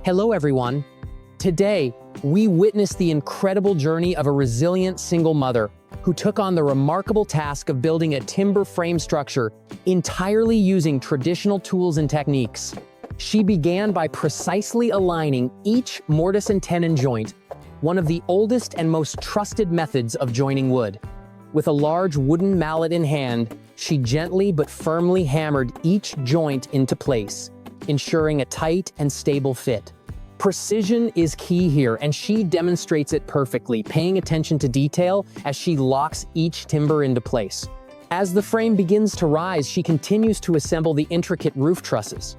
Hello everyone. Today, we witness the incredible journey of a resilient single mother who took on the remarkable task of building a timber frame structure entirely using traditional tools and techniques. She began by precisely aligning each mortise and tenon joint, one of the oldest and most trusted methods of joining wood. With a large wooden mallet in hand, she gently but firmly hammered each joint into place, ensuring a tight and stable fit. Precision is key here, and she demonstrates it perfectly, paying attention to detail as she locks each timber into place. As the frame begins to rise, she continues to assemble the intricate roof trusses.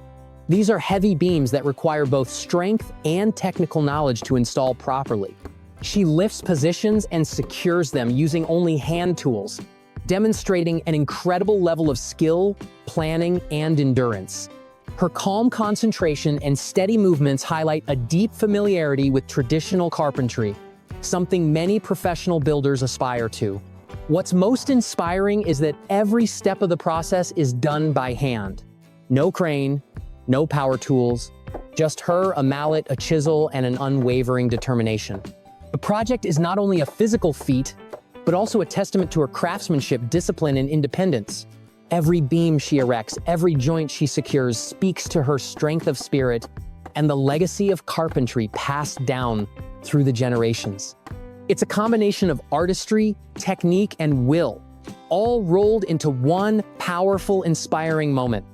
These are heavy beams that require both strength and technical knowledge to install properly. She lifts positions and secures them using only hand tools, demonstrating an incredible level of skill, planning, and endurance. Her calm concentration and steady movements highlight a deep familiarity with traditional carpentry, something many professional builders aspire to. What's most inspiring is that every step of the process is done by hand. No crane, no power tools, just her, a mallet, a chisel, and an unwavering determination. The project is not only a physical feat, but also a testament to her craftsmanship, discipline, and independence. Every beam she erects, every joint she secures speaks to her strength of spirit and the legacy of carpentry passed down through the generations. It's a combination of artistry, technique, and will, all rolled into one powerful, inspiring moment.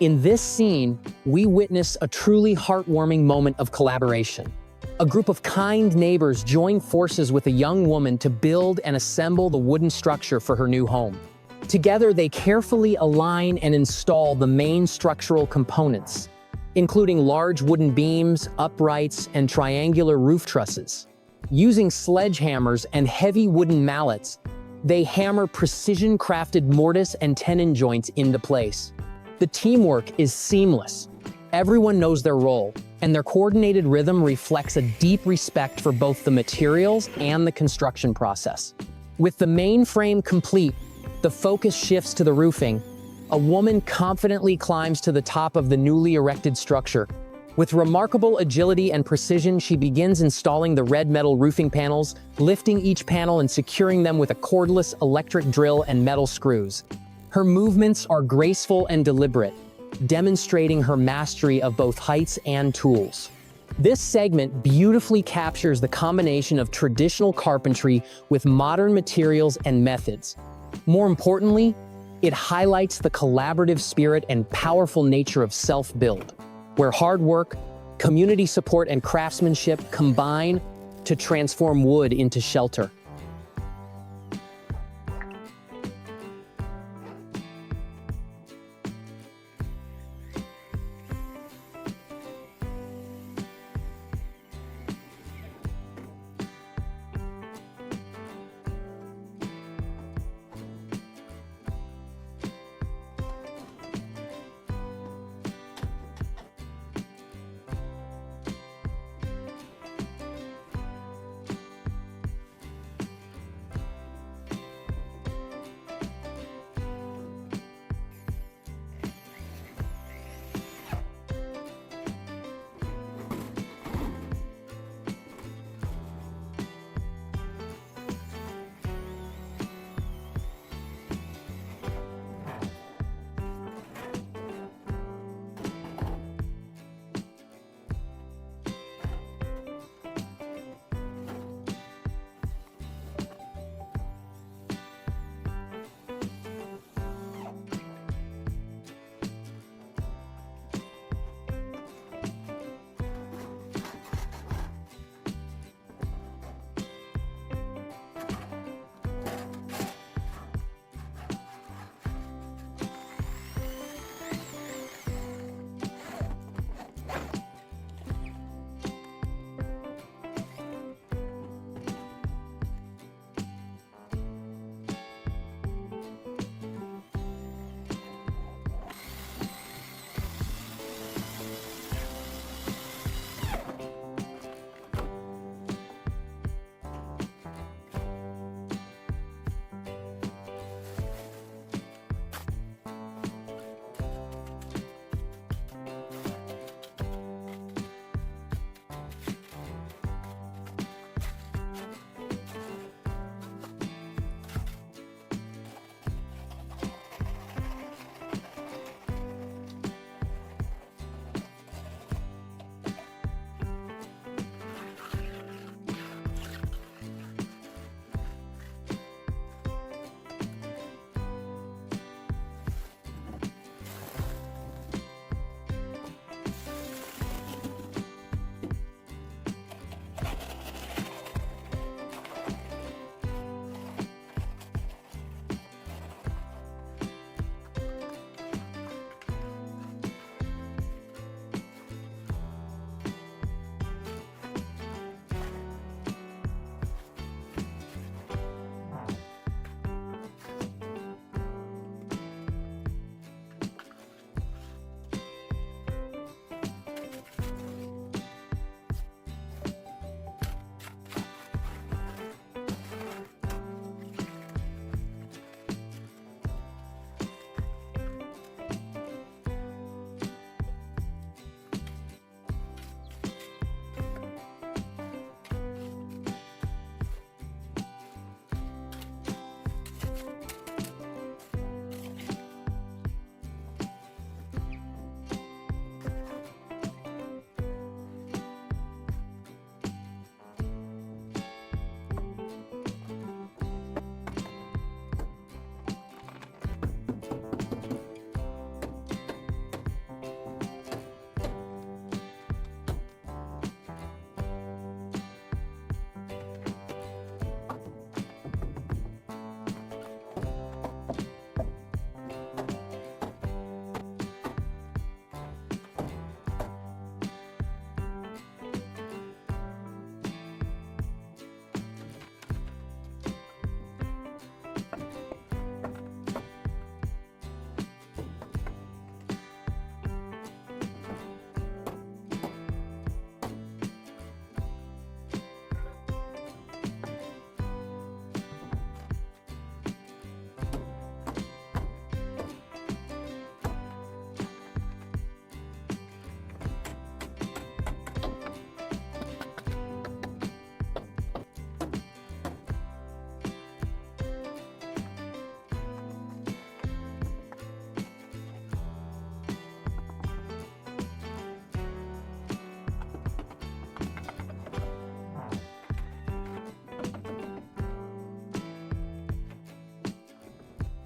In this scene, we witness a truly heartwarming moment of collaboration. A group of kind neighbors join forces with a young woman to build and assemble the wooden structure for her new home. Together, they carefully align and install the main structural components, including large wooden beams, uprights, and triangular roof trusses. Using sledgehammers and heavy wooden mallets, they hammer precision-crafted mortise and tenon joints into place. The teamwork is seamless. Everyone knows their role, and their coordinated rhythm reflects a deep respect for both the materials and the construction process. With the main frame complete, the focus shifts to the roofing. A woman confidently climbs to the top of the newly erected structure. With remarkable agility and precision, she begins installing the red metal roofing panels, lifting each panel and securing them with a cordless electric drill and metal screws. Her movements are graceful and deliberate, demonstrating her mastery of both heights and tools. This segment beautifully captures the combination of traditional carpentry with modern materials and methods. More importantly, it highlights the collaborative spirit and powerful nature of self-build, where hard work, community support, and craftsmanship combine to transform wood into shelter.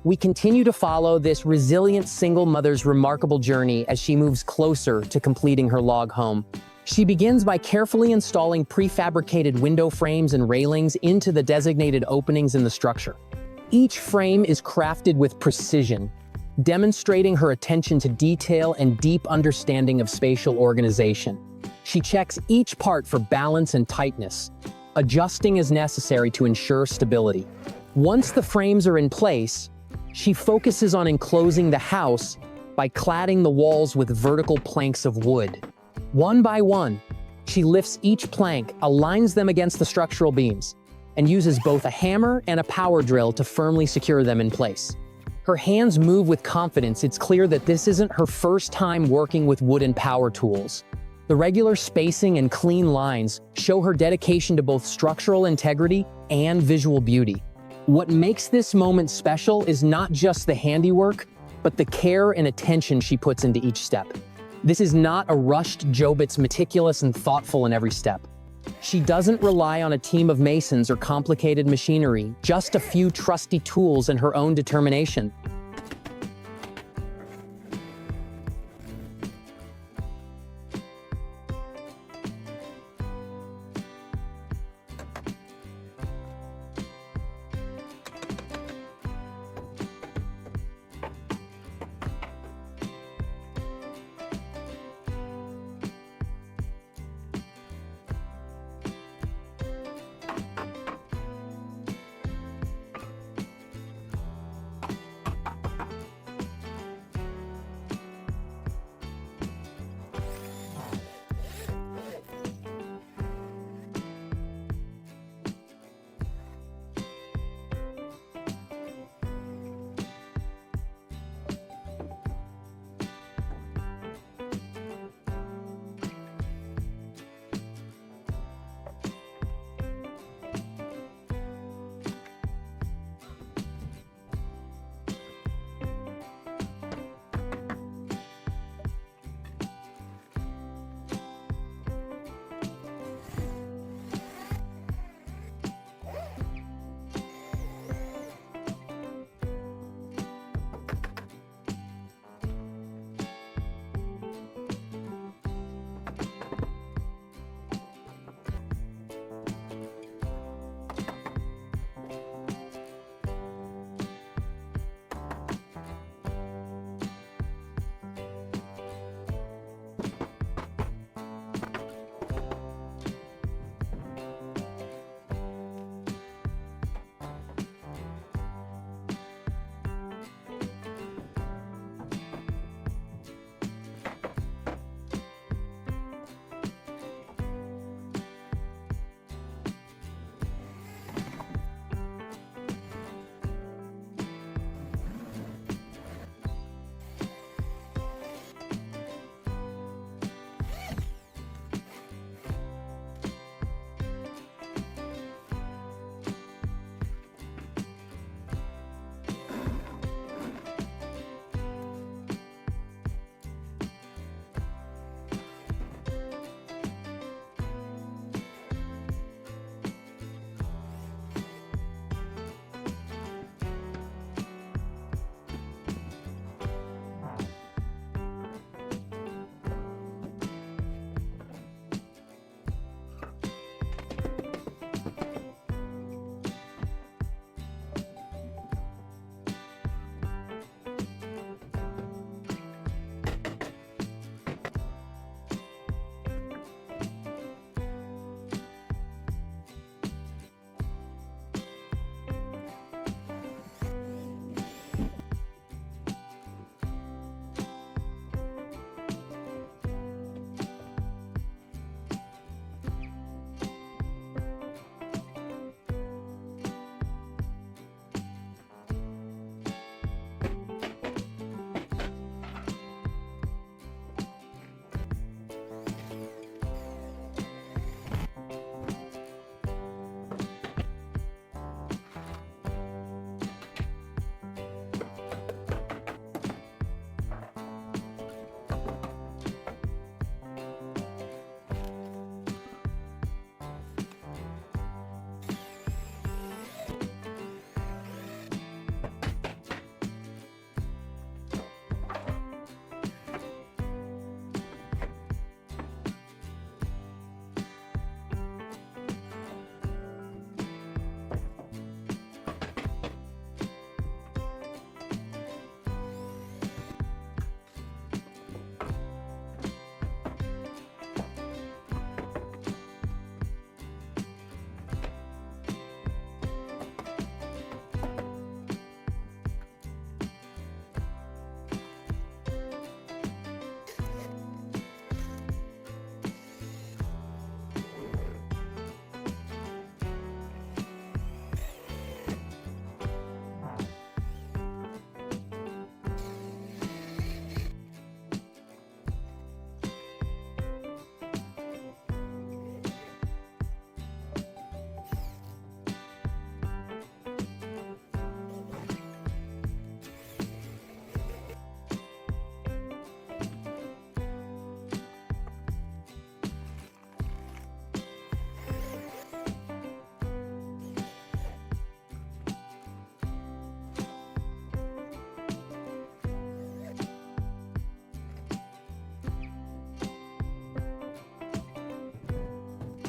We continue to follow this resilient single mother's remarkable journey as she moves closer to completing her log home. She begins by carefully installing prefabricated window frames and railings into the designated openings in the structure. Each frame is crafted with precision, demonstrating her attention to detail and deep understanding of spatial organization. She checks each part for balance and tightness, adjusting as necessary to ensure stability. Once the frames are in place, she focuses on enclosing the house by cladding the walls with vertical planks of wood. One by one, she lifts each plank, aligns them against the structural beams, and uses both a hammer and a power drill to firmly secure them in place. Her hands move with confidence. It's clear that this isn't her first time working with wooden power tools. The regular spacing and clean lines show her dedication to both structural integrity and visual beauty. What makes this moment special is not just the handiwork, but the care and attention she puts into each step. This is not a rushed job, it's meticulous and thoughtful in every step. She doesn't rely on a team of masons or complicated machinery, just a few trusty tools and her own determination.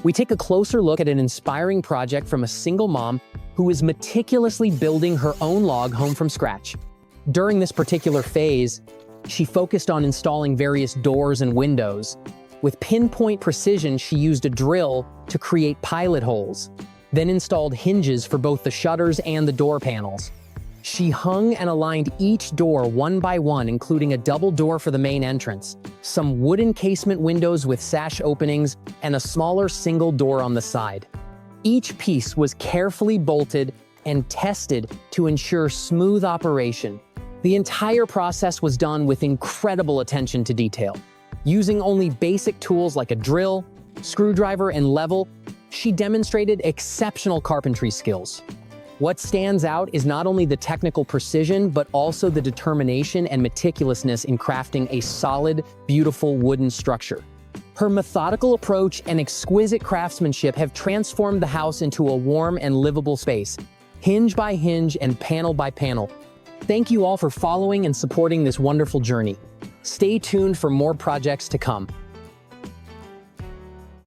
We take a closer look at an inspiring project from a single mom who is meticulously building her own log home from scratch. During this particular phase, she focused on installing various doors and windows. With pinpoint precision, she used a drill to create pilot holes, then installed hinges for both the shutters and the door panels. She hung and aligned each door one by one, including a double door for the main entrance, some wooden casement windows with sash openings, and a smaller single door on the side. Each piece was carefully bolted and tested to ensure smooth operation. The entire process was done with incredible attention to detail. Using only basic tools like a drill, screwdriver, and level, she demonstrated exceptional carpentry skills. What stands out is not only the technical precision, but also the determination and meticulousness in crafting a solid, beautiful wooden structure. Her methodical approach and exquisite craftsmanship have transformed the house into a warm and livable space, hinge by hinge and panel by panel. Thank you all for following and supporting this wonderful journey. Stay tuned for more projects to come.